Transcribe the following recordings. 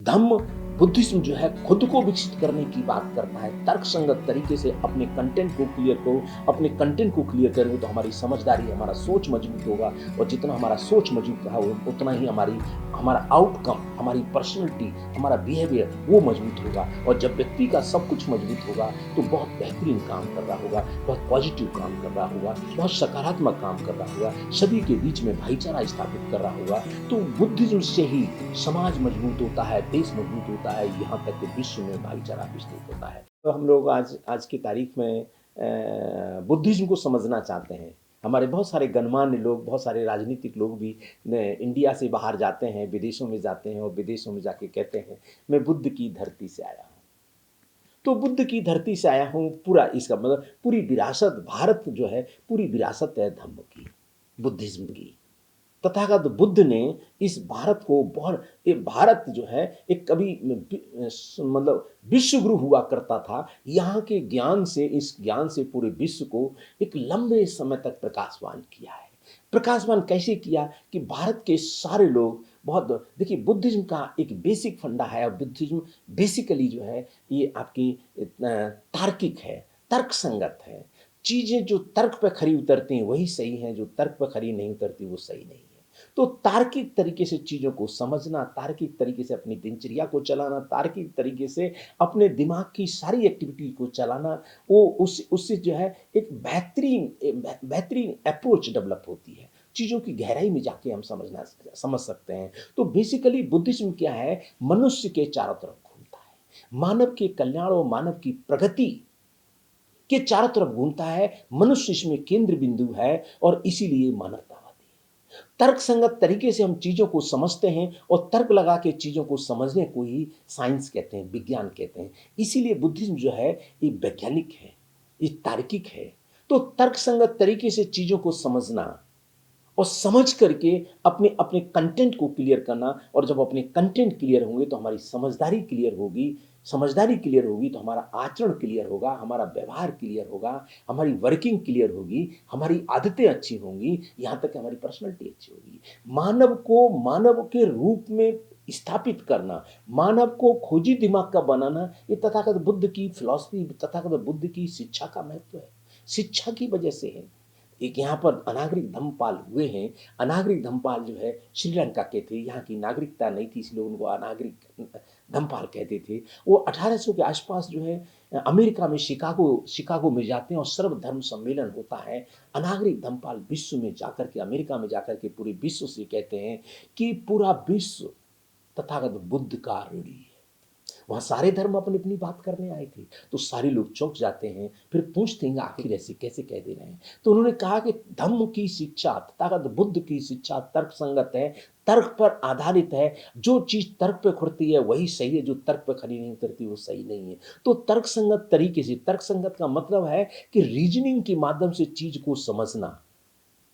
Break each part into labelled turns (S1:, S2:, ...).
S1: धम्म Buddhism जो है खुद को विकसित करने की बात करता है। तर्कसंगत तरीके से अपने कंटेंट को क्लियर करेंगे तो हमारी समझदारी, हमारा सोच मजबूत होगा, और जितना हमारा सोच मजबूत रहा उतना ही हमारा आउटकम, हमारी पर्सनैलिटी, हमारा बिहेवियर वो मजबूत होगा। और जब व्यक्ति का सब कुछ मजबूत होगा तो बहुत बेहतरीन काम कर रहा होगा, बहुत पॉजिटिव काम कर रहा होगा, बहुत सकारात्मक काम कर रहा होगा, सभी के बीच में भाईचारा स्थापित कर रहा होगा। तो बुद्धिज्म से ही समाज मजबूत होता है, देश मजबूत होता है, यहाँ तक कि विश्व में भाईचारा विस्तृत होता है। तो हम लोग आज की तारीख में बुद्धिज्म को समझना चाहते हैं। हमारे बहुत सारे गणमान्य लोग, बहुत सारे राजनीतिक लोग भी इंडिया से बाहर जाते हैं, विदेशों में जाते हैं, और विदेशों में जाके कहते हैं मैं बुद्ध की धरती से आया हूँ। तो बुद्ध की धरती से आया हूँ, पूरा इसका मतलब पूरी विरासत, भारत जो है पूरी विरासत है धम्म की, बुद्धिज्म की। तथागत बुद्ध ने इस भारत को बहुत, ये भारत जो है एक कभी मतलब विश्व गुरु हुआ करता था। यहाँ के ज्ञान से, इस ज्ञान से पूरे विश्व को एक लंबे समय तक प्रकाशवान किया है। प्रकाशवान कैसे किया कि भारत के सारे लोग बहुत, देखिए बुद्धिज्म का एक बेसिक फंडा है, और बुद्धिज्म बेसिकली जो है ये आपकी तार्किक है, तर्क संगत है। चीजें जो तर्क पर खरी उतरती हैं वही सही हैं, जो तर्क पर खरी नहीं उतरती वो सही नहीं है। तो तार्किक तरीके से चीजों को समझना, तार्किक तरीके से अपनी दिनचर्या को चलाना, तार्किक तरीके से अपने दिमाग की सारी एक्टिविटी को चलाना, वो उससे जो है एक बेहतरीन अप्रोच डेवलप होती है। चीजों की गहराई में जाके हम समझ सकते हैं। तो बेसिकली बुद्धिज्म क्या है, मनुष्य के चारों तरफ घूमता है, मानव के कल्याण और मानव की प्रगति के चारों तरफ घूमता है। मनुष्य इसमें केंद्र बिंदु है, और इसीलिए मानवतावादी है। तर्क संगत तरीके से हम चीजों को समझते हैं, और तर्क लगा के चीजों को समझने को ही साइंस कहते हैं, विज्ञान कहते हैं। इसीलिए बुद्धिज्म जो है ये वैज्ञानिक है, ये तार्किक है। तो तर्क संगत तरीके से चीजों को समझना और समझ करके अपने अपने कंटेंट को क्लियर करना, और जब अपने कंटेंट क्लियर होंगे तो हमारी समझदारी क्लियर होगी, समझदारी क्लियर होगी तो हमारा आचरण क्लियर होगा, हमारा व्यवहार क्लियर होगा, हमारी वर्किंग क्लियर होगी, हमारी आदतें अच्छी होंगी, यहाँ तक कि हमारी पर्सनैलिटी अच्छी होगी। मानव को मानव के रूप में स्थापित करना, मानव को खोजी दिमाग का बनाना, ये तथागत बुद्ध की फिलॉसफी, तथागत बुद्ध की शिक्षा का महत्व है। शिक्षा की वजह से है। एक यहाँ पर अनागरिक धम्मपाल हुए हैं। अनागरिक धम्मपाल जो है श्रीलंका के थे, यहाँ की नागरिकता नहीं थी, इसलिए उनको अनागरिक धम्मपाल कहते थे। वो 1800 के आसपास जो है अमेरिका में शिकागो में जाते हैं, और सर्वधर्म सम्मेलन होता है। अनागरिक धम्मपाल विश्व में जाकर के, अमेरिका में जाकर के पूरे विश्व से कहते हैं कि पूरा विश्व तथागत बुद्ध का ऋणी है। वहां सारे धर्म अपनी अपनी बात करने आए थे, तो सारे लोग चौंक जाते हैं, फिर पूछते हैं आखिर ऐसे कैसे कह दे रहे हैं। तो उन्होंने कहा कि धम्म की शिक्षा, तथागत बुद्ध की शिक्षा तर्क संगत है, तर्क पर आधारित है। जो चीज तर्क पे खुड़ती है वही सही है, जो तर्क पे खड़ी नहीं उतरती वो सही नहीं है। तो तर्क संगत तरीके से, तर्क संगत का मतलब है कि रीजनिंग के माध्यम से चीज को समझना।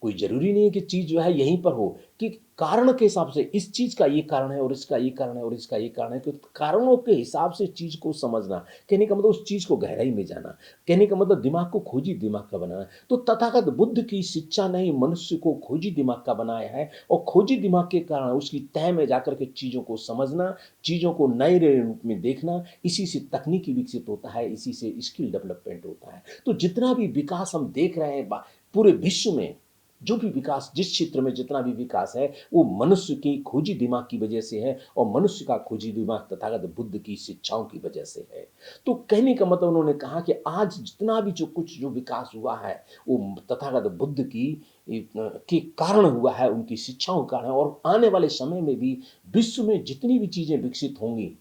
S1: कोई जरूरी नहीं है कि चीज जो है यहीं पर हो, कि कारण के हिसाब से इस चीज का ये कारण है, और इसका ये कारण है, और इसका ये कारण है, तो कारणों के हिसाब से चीज को समझना। कहने का मतलब उस चीज को गहराई में जाना, कहने का मतलब दिमाग को खोजी दिमाग का बनाना। तो तथागत बुद्ध की शिक्षा ने मनुष्य को खोजी दिमाग का बनाया है, और खोजी दिमाग के कारण उसकी तह में जाकर के चीजों को समझना, चीजों को नए नए रूप में देखना, इसी से तकनीकी विकसित होता है, इसी से स्किल डेवलपमेंट होता है। तो जितना भी विकास हम देख रहे हैं पूरे विश्व में, जो भी विकास, जिस क्षेत्र में जितना भी विकास है, वो मनुष्य की खोजी दिमाग की वजह से है, और मनुष्य का खोजी दिमाग तथागत बुद्ध की शिक्षाओं की वजह से है। तो कहने का मतलब उन्होंने कहा कि आज जितना भी जो विकास हुआ है वो तथागत बुद्ध की के कारण हुआ है, उनकी शिक्षाओं के कारण, और आने वाले समय में भी विश्व में जितनी भी चीजें विकसित होंगी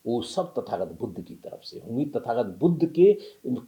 S1: वो सब तथागत बुद्ध की तरफ से होंगी, तथागत बुद्ध के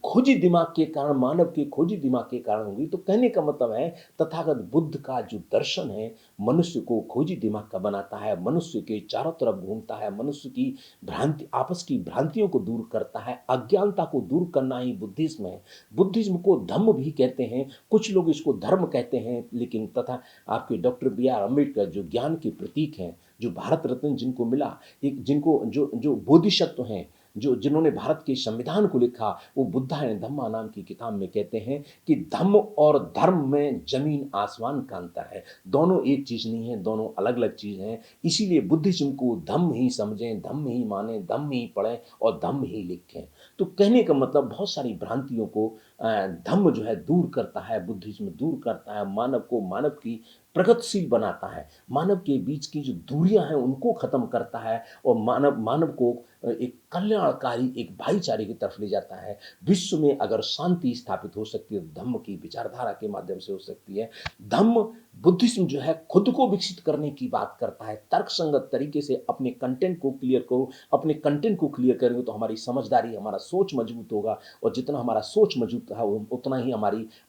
S1: खोजी दिमाग के कारण, मानव के खोजी दिमाग के कारण होंगी। तो कहने का मतलब है तथागत बुद्ध का जो दर्शन है मनुष्य को खोजी दिमाग का बनाता है, मनुष्य के चारों तरफ घूमता है, मनुष्य की भ्रांति, आपस की भ्रांतियों को दूर करता है, अज्ञानता को दूर करना ही बुद्धिज्म है। बुद्धिज्म को धम्म भी कहते हैं, कुछ लोग इसको धर्म कहते हैं, लेकिन तथा आपके डॉक्टर B.R. अम्बेडकर जो ज्ञान के प्रतीक हैं, जो भारत रत्न जिनको मिला, एक जिनको जो जो बोधिसत्व हैं, जो जिन्होंने भारत के संविधान को लिखा, वो बुद्धा एंड धम्मा नाम की किताब में कहते हैं कि धम्म और धर्म में ज़मीन आसमान का अंतर है। दोनों एक चीज़ नहीं है, दोनों अलग-अलग चीज़ हैं। इसीलिए बुद्धिज़्म को धम्म ही समझें, धम्म ही मानें, धम्म ही पढ़ें और धम्म ही लिखें। तो कहने का मतलब बहुत सारी भ्रांतियों को धम्म जो है दूर करता है, बुद्धिज़्म दूर करता है, मानव को मानव की प्रगतिशील बनाता है, मानव के बीच की जो दूरियां हैं उनको खत्म करता है और मानव मानव को एक कल्याणकारी एक भाईचारे की तरफ ले जाता है। विश्व में अगर शांति स्थापित हो सकती है तो धम्म की विचारधारा के माध्यम से हो सकती है। धम्म बुद्धिज्म जो है खुद को विकसित करने की बात करता है, तर्कसंगत तरीके से अपने कंटेंट को क्लियर करो। अपने कंटेंट को क्लियर करेंगे तो हमारी समझदारी, हमारा सोच मजबूत होगा और जितना हमारा सोच मजबूत है उतना ही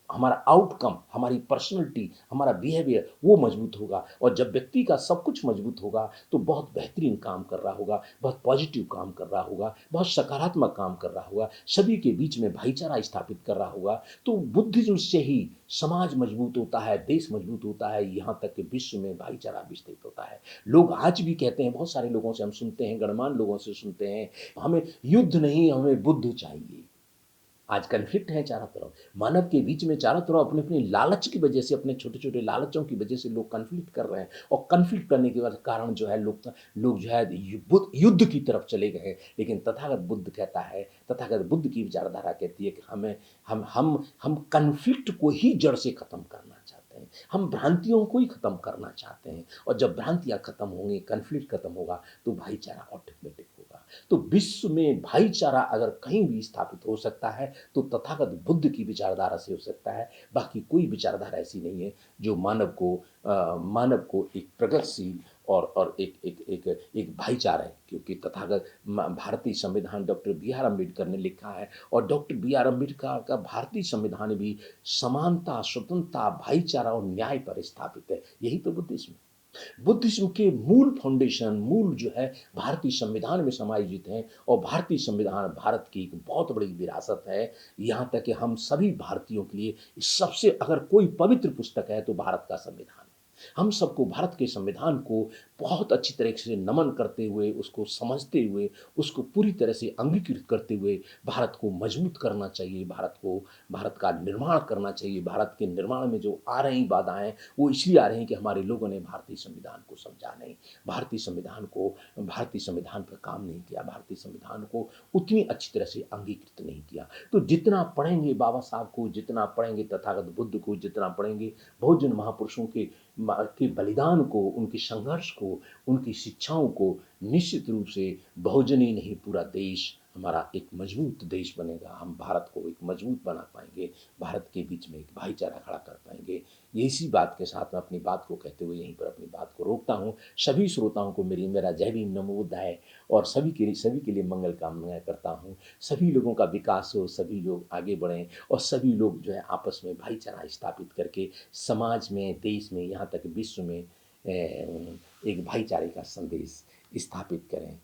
S1: हमारा आउटकम, हमारी पर्सनैलिटी, हमारा बिहेवियर वो मजबूत होगा। और जब व्यक्ति का सब कुछ मजबूत होगा तो बहुत बेहतरीन काम कर रहा होगा, बहुत पॉजिटिव काम कर रहा होगा, बहुत सकारात्मक काम कर रहा होगा, सभी के बीच में भाईचारा स्थापित कर रहा होगा। तो बुद्धिज्म से ही समाज मजबूत होता है, देश मजबूत होता है, यहाँ तक कि विश्व में भाईचारा विस्तृत होता है। लोग आज भी कहते हैं, बहुत सारे लोगों से हम सुनते हैं, गणमान्य लोगों से सुनते हैं, हमें युद्ध नहीं, हमें बुद्ध चाहिए। आज कन्फ्लिक्ट है चारों तरफ, मानव के बीच में चारों तरफ अपने अपने लालच की वजह से, अपने छोटे छोटे लालचों की वजह से लोग कन्फ्लिक्ट कर रहे हैं और कन्फ्लिक्ट करने के बाद कारण जो है लोग जो है युद्ध की तरफ चले गए। लेकिन तथागत बुद्ध कहता है, तथागत बुद्ध की विचारधारा कहती है कि हमें हम कन्फ्लिक्ट को ही जड़ से खत्म करना चाहते हैं, हम भ्रांतियों को ही खत्म करना चाहते हैं। और जब भ्रांतियां खत्म होंगी, कन्फ्लिक्ट खत्म होगा तो भाईचारा ऑटोमेटिक होगा। तो विश्व में भाईचारा अगर कहीं भी स्थापित हो सकता है तो तथागत बुद्ध की विचारधारा से हो सकता है। बाकी कोई विचारधारा ऐसी नहीं है जो मानव को एक प्रगतिशील और एक भाईचारा है। क्योंकि तथागत भारतीय संविधान डॉक्टर बी आर अम्बेडकर ने लिखा है और डॉक्टर बी आर अम्बेडकर का भारतीय संविधान भी समानता, स्वतंत्रता, भाईचारा और न्याय पर स्थापित है। यही तो बुद्धिज्म है। बुद्धिज्म के मूल फाउंडेशन, मूल जो है भारतीय संविधान में समायोजित हैं और भारतीय संविधान भारत की एक बहुत बड़ी विरासत है। यहाँ तक कि हम सभी भारतीयों के लिए सबसे अगर कोई पवित्र पुस्तक है तो भारत का संविधान है। हम सबको भारत के संविधान को बहुत अच्छी तरीके से नमन करते हुए, उसको समझते हुए, उसको पूरी तरह से अंगीकृत करते हुए भारत को मजबूत करना चाहिए, भारत का निर्माण करना चाहिए। भारत के निर्माण में जो आ रही बाधाएं वो इसलिए आ रही हैं कि हमारे लोगों ने भारतीय संविधान को समझा नहीं, भारतीय संविधान पर काम नहीं किया, भारतीय संविधान को उतनी अच्छी तरह से अंगीकृत नहीं किया। तो जितना पढ़ेंगे बाबा साहब को, जितना पढ़ेंगे तथागत बुद्ध को, जितना पढ़ेंगे बहुजन महापुरुषों के बलिदान को, उनके संघर्ष को, उनकी शिक्षाओं को, निश्चित रूप से बहुजन ही नहीं पूरा देश हमारा एक मजबूत देश बनेगा। हम भारत को एक मजबूत बना पाएंगे, भारत के बीच में एक भाईचारा खड़ा कर पाएंगे। इसी बात के साथ मैं अपनी बात को कहते हुए यहीं पर अपनी बात को रोकता हूँ। सभी श्रोताओं को मेरा जय भीम, नमो बुद्धाय और सभी के लिए मंगल कामनाएं करता हूँ। सभी लोगों का विकास हो, सभी लोग आगे बढ़ें और सभी लोग जो है आपस में भाईचारा स्थापित करके समाज में, देश में, यहाँ तक विश्व में एक भाईचारे का संदेश स्थापित करें।